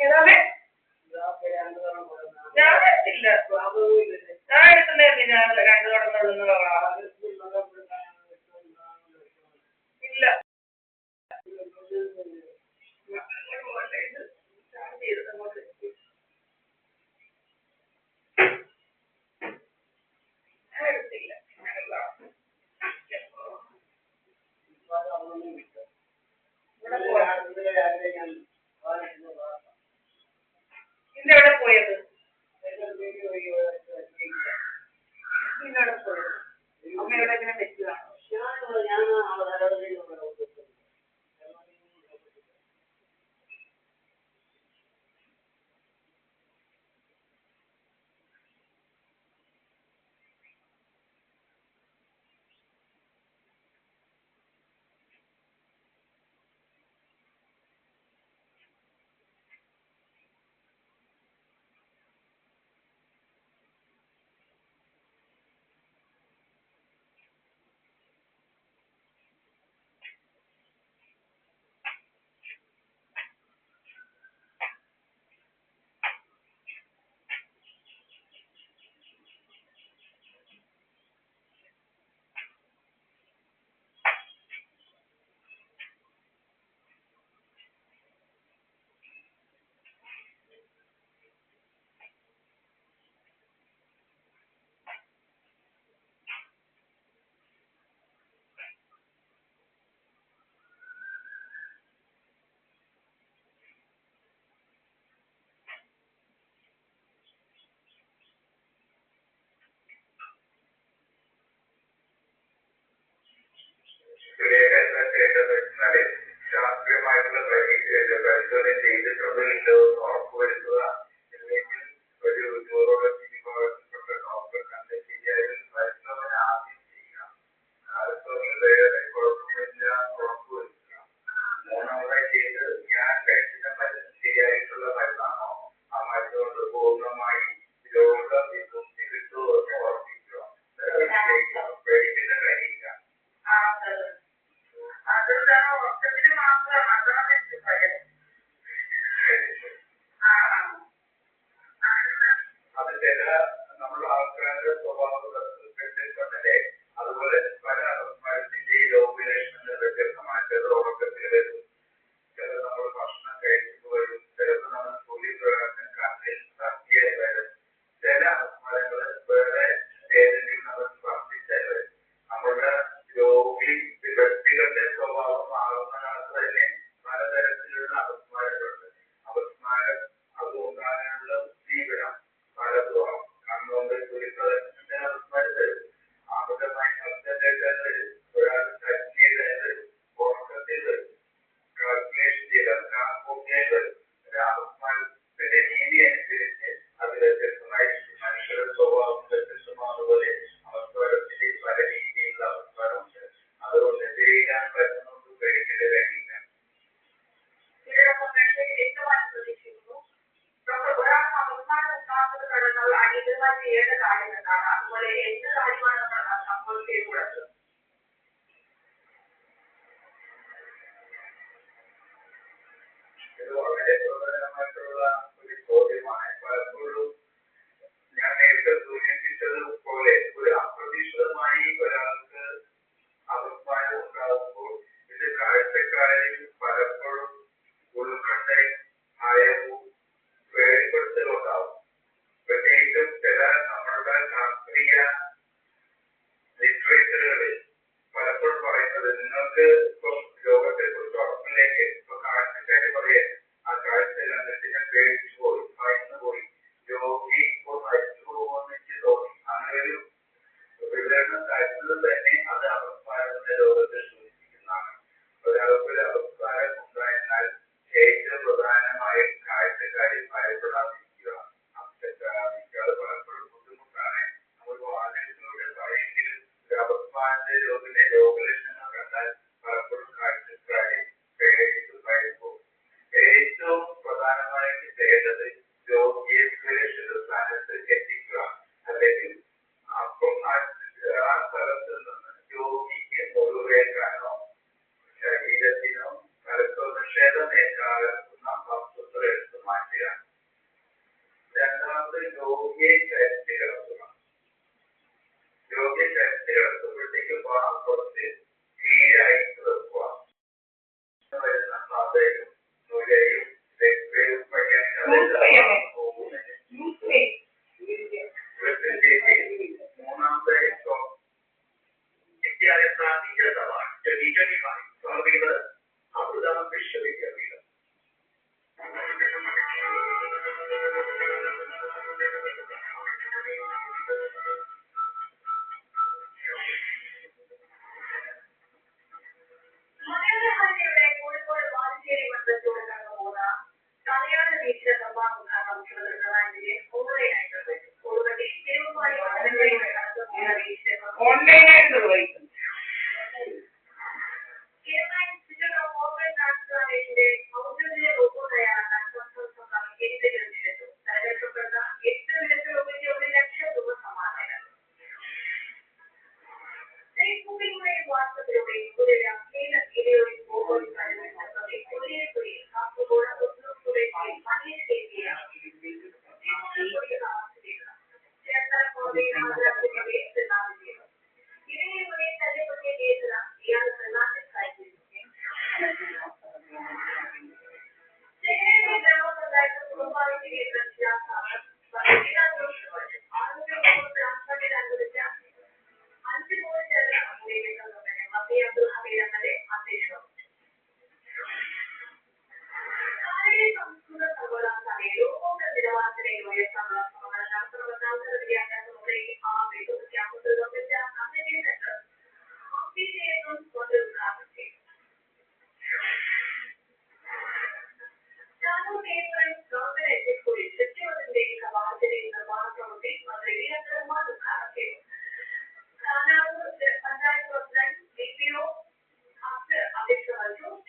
ഏതാണ്ട് ഞാൻ എടുത്തില്ല. ഞാൻ എടുക്കുന്നേ ഞാൻ 2 കടന്നുള്ളെന്ന് ഇല്ല. എടുത്തില്ല. ഇന്നെവിടെ പോയത്? ഇന്നെവിടെ പോയത്? അമ്മയുടെ ഇങ്ങനെ വെച്ചതാണോ? ശാസ്ത്രീയമായിട്ടുള്ള പരിശോധന ചെയ്തിട്ടുണ്ടോ ഇല്ലോ എന്ന് ഉറപ്പുവരുത്തുക. അല്ലെങ്കിൽ ഒരു ന്യൂറോളജി വിഭാഗത്തിൽപ്പെട്ട ഡോക്ടർ കണ്ട് ശരിയായ പരിശോധന ആദ്യം ചെയ്യുക. വേറെ കുഴപ്പമില്ല ഉറപ്പുവരുത്തുക. 3-ാമതായി ചെയ്ത് ഞാൻ കഴിക്കുന്ന മരുന്ന് ശരിയായിട്ടുള്ള മരുന്നാണോ, ആ മരുന്നുകൊണ്ട് പൂർണ്ണമായി രോഗവിമുക്തി കിട്ടുമോ എന്ന് ഉറപ്പിക്കുക. പേടിക്കുന്ന കഴിയില്ല. അതെന്താണോ വർഷത്തിന് മാത്രമാണ് അതാണ് എനിക്ക് ഭയം. അത് ചില നമ്മുടെ ആൾക്കാരുടെ സ്വഭാവത്തിലെ അതുപോലെ പല മരുന്നിന്റെ രോഗലക്ഷണങ്ങൾ വ്യത്യസ്തമാണ്. ചിലത് ഉറക്കത്തിൽ വരും, ചിലത് നമ്മൾ ഭക്ഷണം കഴിച്ചിട്ട് വരും, ചിലത് നമ്മൾ തൊലി പ്രകാശം കണ്ണിൽ തട്ടിയായി വരും. ചില മരങ്ങൾ വേറെ ഏതെങ്കിലും നമുക്ക് വർദ്ധിച്ചാൽ വരും. നമ്മുടെ രോഗി വ്യക്തികളുടെ സ്വഭാവം മാറുന്ന കാലത്ത് തന്നെ പലതരത്തിലുള്ള അപസ്മാരങ്ങളുണ്ട്. അപസ്മാരം അതുകൊണ്ടാകാനുള്ള ഉദ്ദീപനം പലതും കണ്ണുകൊണ്ട് തൊലിപ്രദർശനത്തിന്റെ അപസ്മാരം വരും. അമിതമായി ശബ്ദത്തേക്കാൾ വരും. ഒരാൾ ടച്ച് ചെയ്താൽ വരും. ഉറക്കത്തിൽ വരും. കാൽക്കുലേഷൻ ചെയ്താൽ വരും. ഒരു അപസ്മാരത്തിന്റെ രീതി അനുസരിച്ച് അത് വ്യത്യസ്തമായി മനുഷ്യരുടെ സ്വഭാവം വ്യത്യസ്തമാകുപോലെ അപസ്മാരത്തിന്റെ പല രീതിയിലുള്ള അപസ്മാരമുണ്ട്. അതുകൊണ്ട് ചെയ്യാൻ പറ്റുന്നൊന്നും പേടിക്കേണ്ട കാര്യമില്ല. ഒരാൾക്ക് അപസ്മാരം ഉണ്ടാകുന്നത് നമ്മൾ അടിയന്തരമായി ചെയ്യേണ്ട കാര്യം എന്താണ്? അതുപോലെ എന്ത് കാര്യമാണ് നമ്മൾ അപ്പോൾ ചെയ്യപ്പെടുന്നത്? ഇത് വളരെ പ്രധാനമായിട്ടുള്ള ഒരു ചോദ്യമാണ്. പലപ്പോഴും ഞാൻ നേരത്തെ സൂചിപ്പിച്ചതുപോലെ ഒരു അപ്രതീക്ഷിതമായി ഒരാൾക്ക് അപസ്മാരം ഉണ്ടാകുമ്പോൾ ഇത് കാഴ്ചക്കാരിൽ പലപ്പോഴും ഉത്കണ്ഠയും ഭയവും പേടിപ്പെടുത്തലും ഉണ്ടാവും. പ്രത്യേകിച്ചും ചില നമ്മളുടെ ശാസ്ത്രീയ ലിറ്ററേച്ചറുകളിൽ പലപ്പോഴും പറയുന്നത് നിങ്ങൾക്ക് ഇപ്പം രോഗത്തെ കുറിച്ച് ഉറപ്പിലേക്ക് ഇപ്പൊ കാഴ്ചക്കാര് പറയാൻ ആ കാഴ്ച കണ്ടിട്ട് ഞാൻ പേടിച്ചു പോയി, ഭയന്നു പോയി, രോഗി ഇപ്പോൾ മരിച്ചു പോകുമെന്ന് എനിക്ക് തോന്നി. അങ്ങനെ ഒരു വിവരണം തരുന്നത് തന്നെ അത് അപസ്മാരത്തിന്റെ രോഗത്തെ സൂചിപ്പിക്കുന്നതാണ്. ഒരാൾക്കൊരു അപസ്മാരം ഉണ്ടായാൽ ഏറ്റവും പ്രധാനമായും കാഴ്ചക്കാരിൽ ഭയപ്പെടാതിരിക്കുക, അപസ്മാരിക്കാതെ പലപ്പോഴും ബുദ്ധിമുട്ടാണ്. നമ്മൾ വാഹനത്തിലൂടെ പറയെങ്കിലും ഒരു അപസ്മാരത്തിന്റെ രോഗലക്ഷണങ്ങൾ കണ്ടാൽ പലപ്പോഴും കാഴ്ചക്കാരിൽ പേടിച്ചു ഭയപ്പെടും. ഏറ്റവും പ്രധാനമായിട്ട് ചെയ്യേണ്ടത് മൂന്നാമത്തെ വിദ്യാലയ ടീച്ചേഴ്സ് അവാർഡ് 2025 സമർപ്പിക്കുന്നത് അമൃത വിശ്വവിദ്യാപീഠം. മലയാള കോഴിക്കോട് ബാലുശ്ശേരി മണ്ഡലത്തോട് കടന്നു പോകുന്ന തലയാട് ബീച്ചിലെ നിർമ്മാണോദ്ഘാടനം മുഖ്യമന്ത്രി പിണറായി വിജയൻ ഓൺലൈനായിട്ട് നിർവഹിച്ചു. കൊടുവള്ളി തിരുവമ്പാടി മണ്ഡലങ്ങളിലൂടെ കടന്നു പോകുന്ന ബീച്ചിലെ